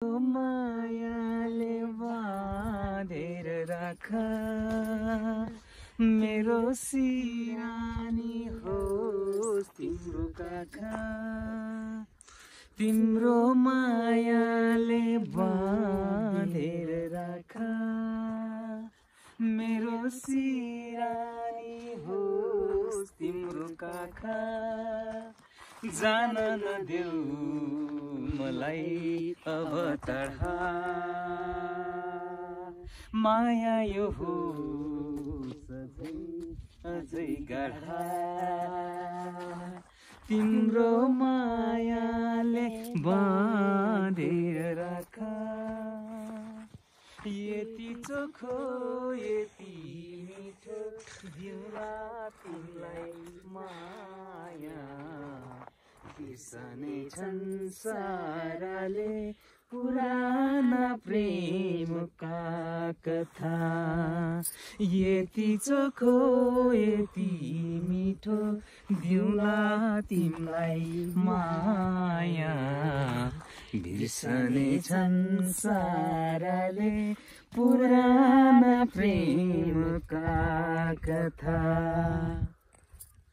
मायाले बाँधेर राख मेरो सिरानी होस् तिम्रो काखा तिम्रो मायाले बाँधेर राख मेरो सिरानी होस् तिम्रो काखा जान नदेऊ मलाई अब तडा माया यो हो अझै गाढा तिम्रो मायाले बाँधेर राख यति चोखो यति मिठो दिउला तिमीलाई माया बिर्सने छन् साराले पुराना प्रेमका कथा यति चोखो यति मिठो दिउला तिमीलाई माया बिर्सने छन् साराले पुराना प्रेमका कथा।